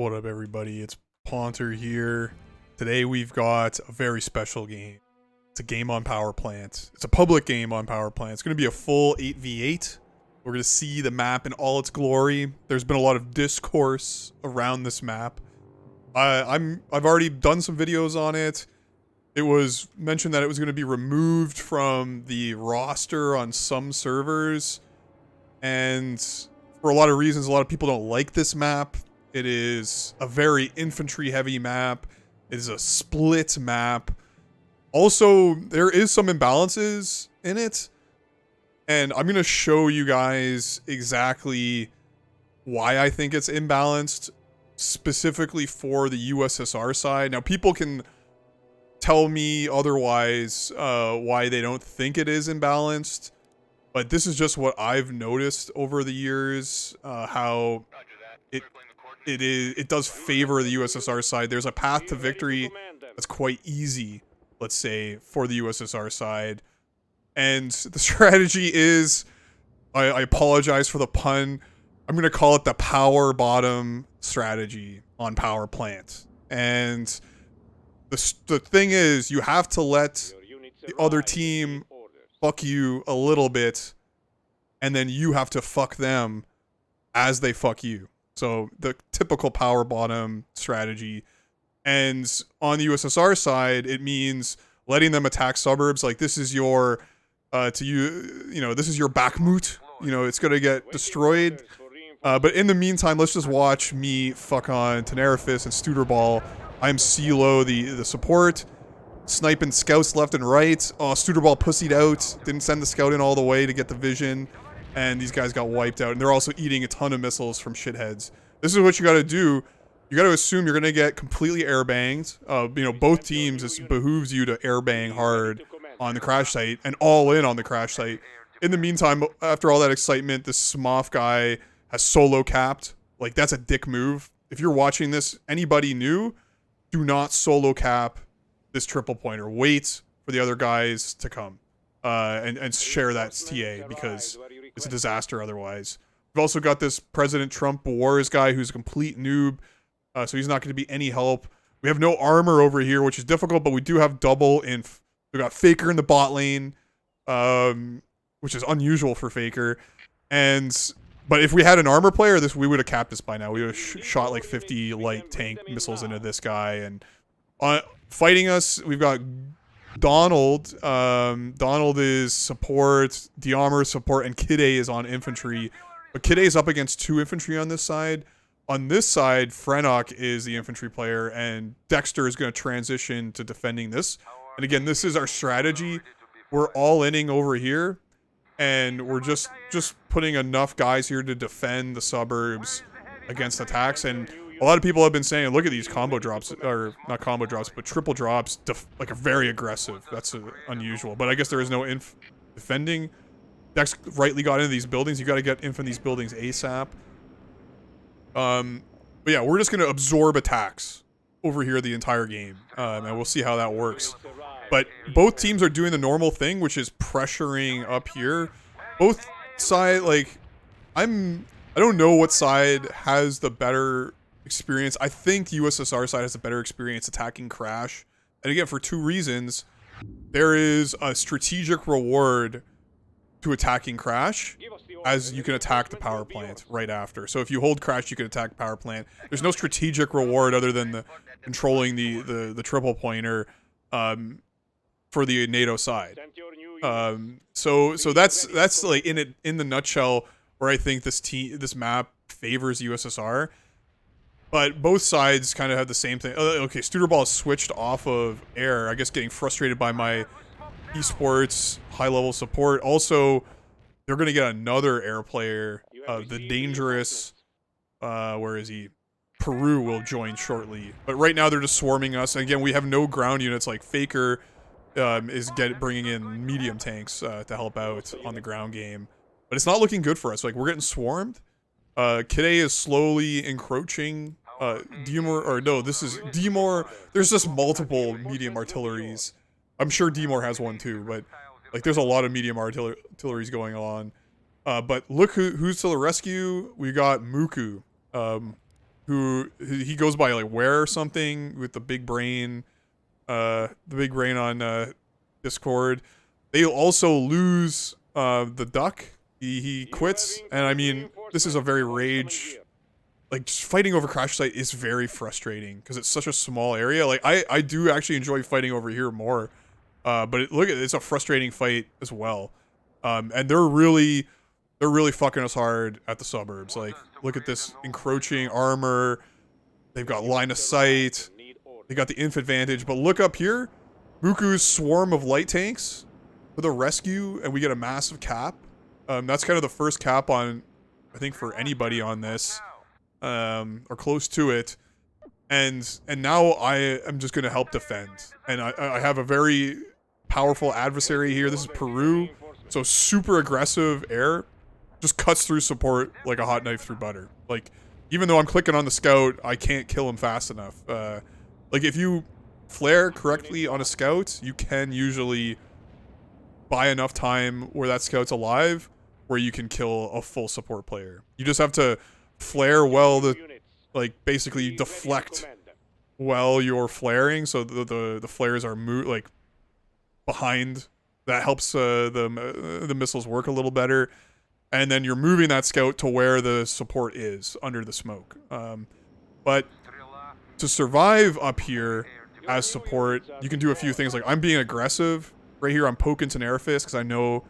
What up, everybody? It's Ponter here. Today we've got a very special game. It's a game on Powerplant. It's a public game on Powerplant. It's going to be a full 8v8. We're going to see the map in all its glory. There's been a lot of discourse around this map. I've already done some videos on it. It was mentioned that it was going to be removed from the roster on some servers. And for a lot of reasons, a lot of people don't like this map. It is a very infantry-heavy map. It is a split map. Also, there is some imbalances in it. And I'm going to show you guys exactly why I think it's imbalanced, specifically for the USSR side. Now, people can tell me otherwise why they don't think it is imbalanced. But this is just what I've noticed over the years, how it does favor the USSR side. There's a path to victory that's quite easy, let's say, for the USSR side. And the strategy is, I apologize for the pun, I'm going to call it the power bottom strategy on Powerplant. And the thing is, you have to let the other team fuck you a little bit, and then you have to fuck them as they fuck you. So the typical power bottom strategy. And on the USSR side, it means letting them attack suburbs. Like, this is your this is your Bakhmut. You know, it's gonna get destroyed. But in the meantime, let's just watch me fuck on Tenerifis and Studerball. I'm CeeLo, the support, sniping scouts left and right. Oh, Studerball pussied out, didn't send the scout in all the way to get the vision, and these guys got wiped out. And they're also eating a ton of missiles from shitheads. This is what you gotta do. You gotta assume you're gonna get completely airbanged. Both teams, it behooves you to airbang hard on the crash site and all in on the crash site. In the meantime, after all that excitement, this Smoff guy has solo capped. Like, that's a dick move. If you're watching this, anybody new, do not solo cap this triple pointer. Wait for the other guys to come and share that TA, because it's a disaster otherwise. We've also got this President Trump Wars guy who's a complete noob, so he's not going to be any help. We have no armor over here, which is difficult, but we do have double inf. We got Faker in the bot lane, which is unusual for Faker. But if we had an armor player, we would have capped this by now. We would have shot like 50 light tank missiles into this guy. And fighting us, we've got Donald. Donald is support, Diarmor support, and Kide is on infantry. But Kide is up against 2 infantry on this side. On this side, Frenok is the infantry player, and Dexter is going to transition to defending this. And again, this is our strategy. We're all-inning over here, and we're just putting enough guys here to defend the suburbs against attacks. And a lot of people have been saying, look at these combo drops, or not combo drops, but triple drops, like, are very aggressive. That's unusual. But I guess there is no defending. Dex rightly got into these buildings. You got to get in from these buildings ASAP. But yeah, we're just going to absorb attacks over here the entire game. And we'll see how that works. But both teams are doing the normal thing, which is pressuring up here. Both side, like, I don't know what side has the better experience. I think USSR side has a better experience attacking Crash. And again, for 2 reasons. There is a strategic reward to attacking Crash, as you can attack the power plant right after. So if you hold Crash, you can attack power plant. There's no strategic reward other than controlling the triple pointer for the NATO side. So that's like in the nutshell where I think this map favors USSR. But both sides kind of have the same thing. Okay, Studerball is switched off of air, I guess, getting frustrated by my esports high-level support. Also, they're going to get another air player. The dangerous, where is he? Peru will join shortly. But right now, they're just swarming us. And again, we have no ground units. Like, Faker is bringing in medium tanks to help out on the ground game. But it's not looking good for us. Like, we're getting swarmed. Kide is slowly encroaching. This is Dimor. There's just multiple medium artilleries. I'm sure Dimor has one too, but like, there's a lot of medium artilleries going on. But look who's to the rescue. We got Muku, who he goes by like Where or something with the big brain on Discord. They also lose the duck. He quits, and I mean, this is a very rage. Like, just fighting over crash site is very frustrating because it's such a small area. Like, I do actually enjoy fighting over here more, but it's a frustrating fight as well. And they're really fucking us hard at the suburbs. Like, look at this encroaching armor. They've got line of sight. They got the inf advantage, but look up here, Muku's swarm of light tanks for the rescue, and we get a massive cap. That's kind of the first cap on, I think, for anybody on this. Or close to it, and now I am just going to help defend, and I have a very powerful adversary here. This is Peru, so super aggressive air, just cuts through support like a hot knife through butter. Like, even though I'm clicking on the scout, I can't kill him fast enough. Like, if you flare correctly on a scout, you can usually buy enough time where that scout's alive, where you can kill a full support player. You just have to flare well, like basically deflect while you're flaring, so the flares are like behind. That helps the missiles work a little better, and then you're moving that scout to where the support is under the smoke. But to survive up here as support, you can do a few things. Like, I'm being aggressive right here. I'm poking Tenerifis because I know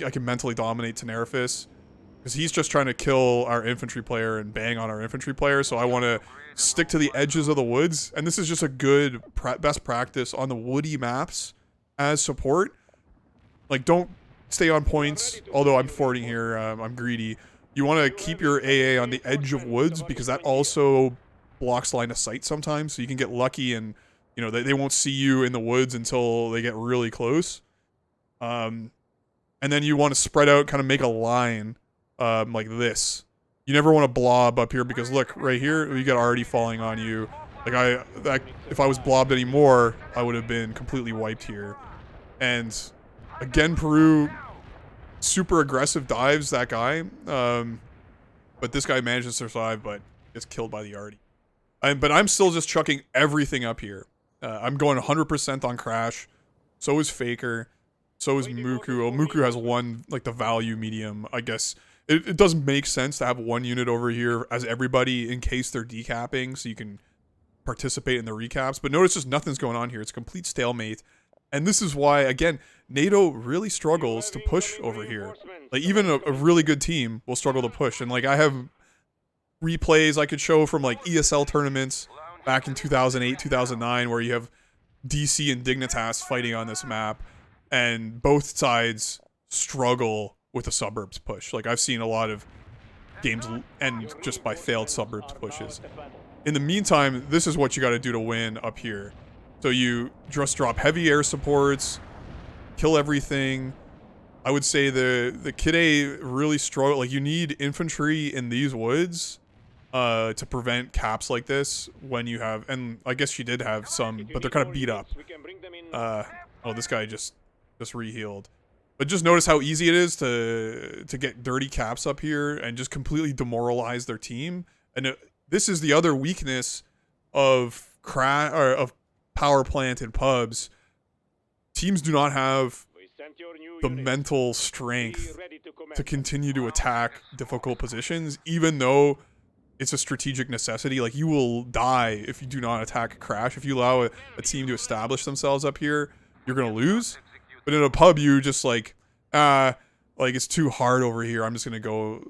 I can mentally dominate Tenerifis. Because he's just trying to kill our infantry player and bang on our infantry player, so I want to stick to the edges of the woods. And this is just a good best practice on the woody maps as support. Like, don't stay on points, although I'm forwarding here, I'm greedy. You want to keep your AA on the edge of woods, because that also blocks line of sight sometimes, so you can get lucky and, you know, they won't see you in the woods until they get really close. And then you want to spread out, kind of make a line. Like this. You never want to blob up here, because look, right here, you got already falling on you. Like, if I was blobbed anymore, I would have been completely wiped here. And again, Peru, super aggressive dives that guy. But this guy manages to survive, but gets killed by the Arty. But I'm still just chucking everything up here. I'm going 100% on crash. So is Faker. So is Muku. Oh, Muku has one, like, the value medium, I guess. It doesn't make sense to have one unit over here as everybody in case they're decapping, so you can participate in the recaps. But notice just nothing's going on here. It's a complete stalemate. And this is why, again, NATO really struggles to push over here. Like, even a really good team will struggle to push. And, like, I have replays I could show from, like, ESL tournaments back in 2008, 2009, where you have DC and Dignitas fighting on this map, and both sides struggle with a suburbs push. Like, I've seen a lot of games end just by failed suburbs pushes. In the meantime, this is what you got to do to win up here. So you just drop heavy air supports, kill everything. I would say the Kid A really struggle. Like, you need infantry in these woods to prevent caps like this when you have, and I guess she did have some, but they're kind of beat up. Oh, this guy just re-healed. But just notice how easy it is to get dirty caps up here and just completely demoralize their team. And this is the other weakness of Powerplant and pubs. Teams do not have the mental strength to continue to attack difficult positions, even though it's a strategic necessity. Like, you will die if you do not attack a crash. If you allow a team to establish themselves up here, you're going to lose. But in a pub, you just like it's too hard over here. I'm just going to go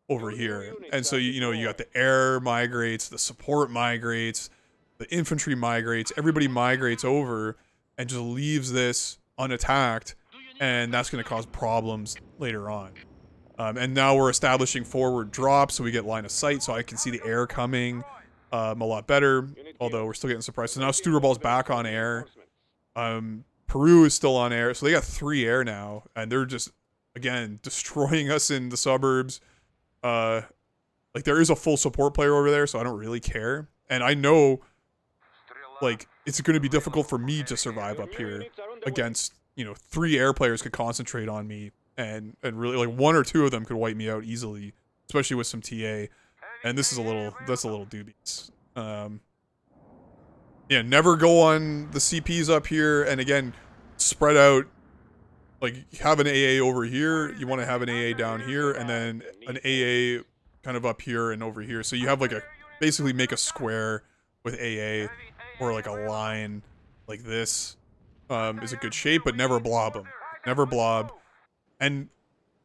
over here. And so, you know, you got the air migrates, the support migrates, the infantry migrates. Everybody migrates over and just leaves this unattacked. And that's going to cause problems later on. And now we're establishing forward drops, so we get line of sight, so I can see the air coming a lot better. Although we're still getting surprised. So now Studerball's back on air. Peru is still on air, so they got 3 air now, and they're just, again, destroying us in the suburbs. Like, there is a full support player over there, so I don't really care. And I know, like, it's going to be difficult for me to survive up here against, you know, 3 air players could concentrate on me, and really, like, 1 or 2 of them could wipe me out easily, especially with some TA. And this is that's a little dubious. Yeah, never go on the CPs up here. And again, spread out. Like, you have an AA over here. You want to have an AA down here. And then an AA kind of up here and over here. So you have like basically make a square with AA, or like a line like this is a good shape, but never blob them. Never blob. And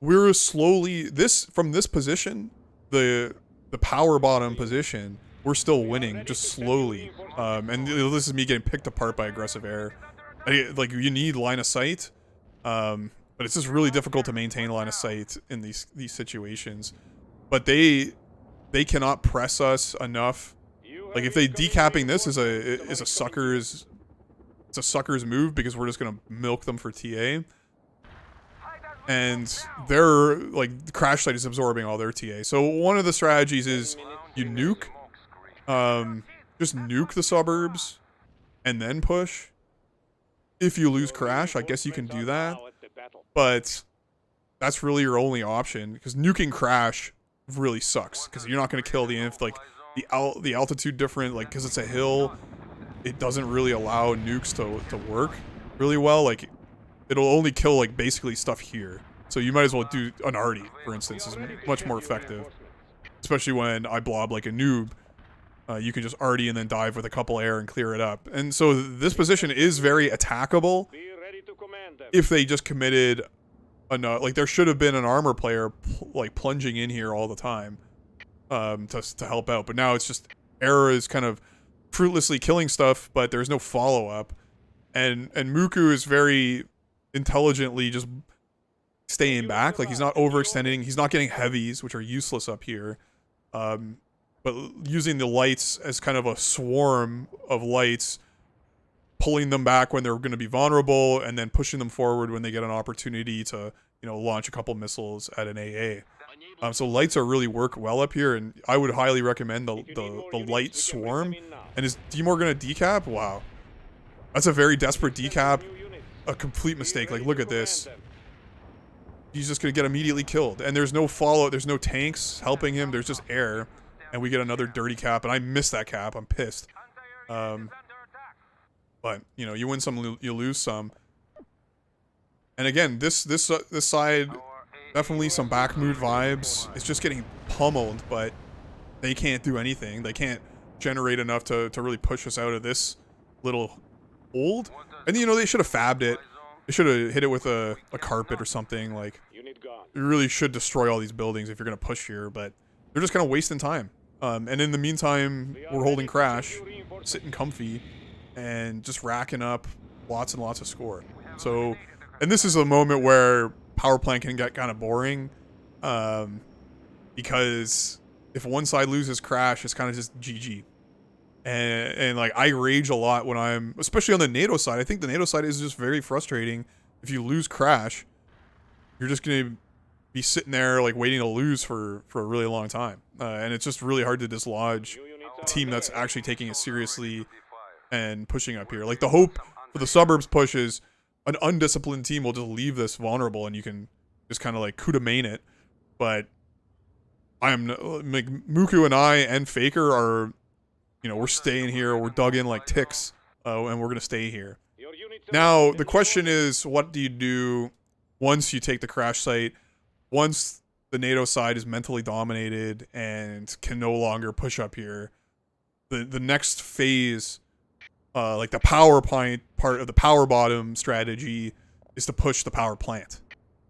we're slowly, from this position, the power bottom position, we're still winning, just slowly. And this is me getting picked apart by aggressive air. Like, you need line of sight, but it's just really difficult to maintain line of sight in these situations. But they cannot press us enough. Like, if they decapping this is a sucker's move, because we're just gonna milk them for TA. And they're like, the crash site is absorbing all their TA. So one of the strategies is you nuke, just nuke the suburbs and then push. If you lose crash, I guess you can do that, but that's really your only option, because nuking crash really sucks, because you're not going to kill the inf. Like, the altitude different, like, because it's a hill, it doesn't really allow nukes to work really well. Like, it'll only kill, like, basically stuff here. So you might as well do an arty, for instance, is much more effective. Especially when I blob like a noob. You can just arty and then dive with a couple air and clear it up. And so this position is very attackable if they just committed enough. Like, there should have been an armor player like plunging in here all the time to help out. But now it's just Era is kind of fruitlessly killing stuff, but there's no follow-up. And Muku is very intelligently just staying back. Like, he's not overextending. He's not getting heavies, which are useless up here. But using the lights as kind of a swarm of lights, pulling them back when they're going to be vulnerable, and then pushing them forward when they get an opportunity to, you know, launch a couple missiles at an AA. So lights are really work well up here, and I would highly recommend the light swarm. And is D-More going to decap? Wow. That's a very desperate decap. A complete mistake. Like, look at this. He's just going to get immediately killed. And there's no follow. There's no tanks helping him. There's just air. And we get another dirty cap. And I missed that cap. I'm pissed. But, you know, you win some, you lose some. And again, this side, definitely some back mood vibes. It's just getting pummeled, but they can't do anything. They can't generate enough to really push us out of this little hold. And, you know, they should have fabbed it. They should have hit it with a carpet or something. Like, you really should destroy all these buildings if you're going to push here, but they're just kind of wasting time. And in the meantime, we're holding crash, sitting comfy, and just racking up lots and lots of score. So, and this is a moment where Powerplant can get kind of boring, because if one side loses crash, it's kind of just GG. And like, I rage a lot when I'm, especially on the NATO side. I think the NATO side is just very frustrating. If you lose crash, you're just going to be sitting there like waiting to lose for a really long time. And it's just really hard to dislodge a team that's actually taking it seriously and pushing up here. Like, the hope for the suburbs push is an undisciplined team will just leave this vulnerable and you can just kind of like coup de main it. But I am like, Muku and I and Faker are, you know, we're staying here. We're dug in like ticks, and we're going to stay here. Now, the question is, what do you do once you take the crash site? Once the NATO side is mentally dominated and can no longer push up here, the next phase, like the power part of the power bottom strategy, is to push the power plant.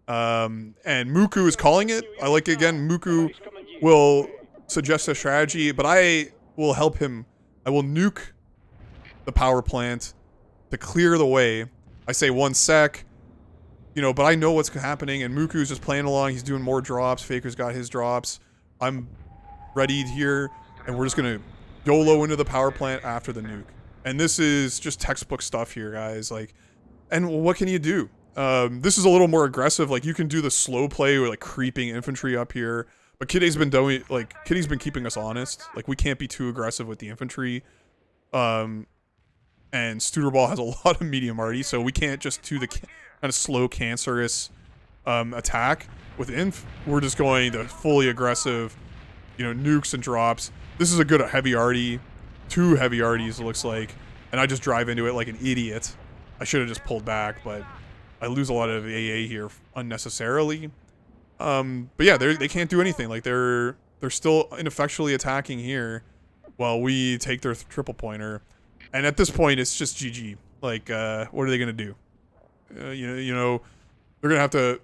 And Muku is calling it. I like, again, Muku will suggest a strategy, but I will help him. I will nuke the power plant to clear the way. I say 1 sec, you know, but I know what's happening, and Muku's just playing along. He's doing more drops. Faker's got his drops. I'm ready here, and we're just gonna YOLO into the power plant after the nuke. And this is just textbook stuff here, guys. Like, and what can you do? This is a little more aggressive. Like, you can do the slow play with like creeping infantry up here. But Kitty's been doing, like, Kitty's been keeping us honest. Like, we can't be too aggressive with the infantry. And Studerball has a lot of medium arty, so we can't just do the kind of slow, cancerous attack with inf. We're just going the fully aggressive, you know, nukes and drops. This is a good heavy arty. 2 heavy arties, it looks like. And I just drive into it like an idiot. I should have just pulled back, but I lose a lot of AA here unnecessarily. But yeah, they can't do anything. Like, they're still ineffectually attacking here while we take their triple pointer. And at this point, it's just GG. Like, what are they going to do? You know, they're going to have to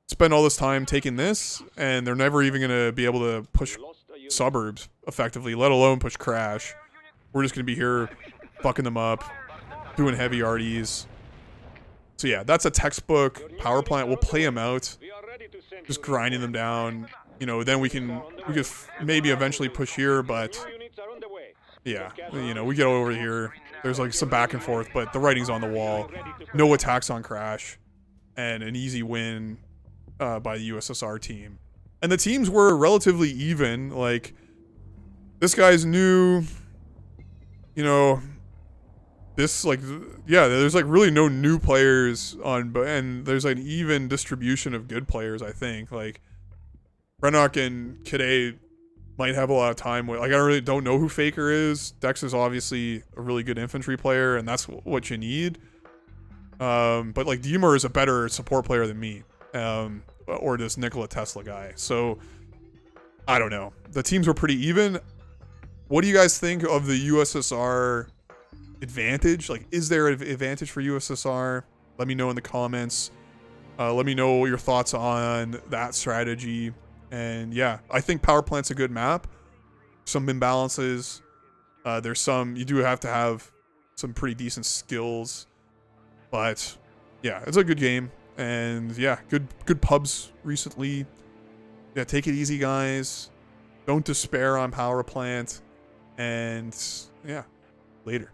spend all this time taking this, and they're never even going to be able to push suburbs effectively, let alone push crash. We're just going to be here fucking them up, doing heavy RDs. So yeah, that's a textbook Powerplant. We'll play them out, just grinding them down. You know, then we could maybe eventually push here, but yeah, you know, we get over here. There's like some back and forth, but the writing's on the wall. No attacks on crash, and an easy win by the USSR team. And the teams were relatively even. Like, this guy's new, you know, this, like, yeah, there's like really no new players on, and there's like an even distribution of good players, I think. Like, Renok and Kide might have a lot of time with, like, I really don't know who Faker is. Dex is obviously a really good infantry player, and that's what you need. But like, Diemer is a better support player than me. Or this Nikola Tesla guy. So, I don't know. The teams were pretty even. What do you guys think of the USSR advantage? Like, is there an advantage for USSR? Let me know in the comments. Let me know your thoughts on that strategy. And yeah, I think Powerplant's a good map. Some imbalances. There's some, you do have to have some pretty decent skills. But yeah, it's a good game. And yeah, good pubs recently. Yeah, take it easy, guys. Don't despair on Powerplant. And yeah, later.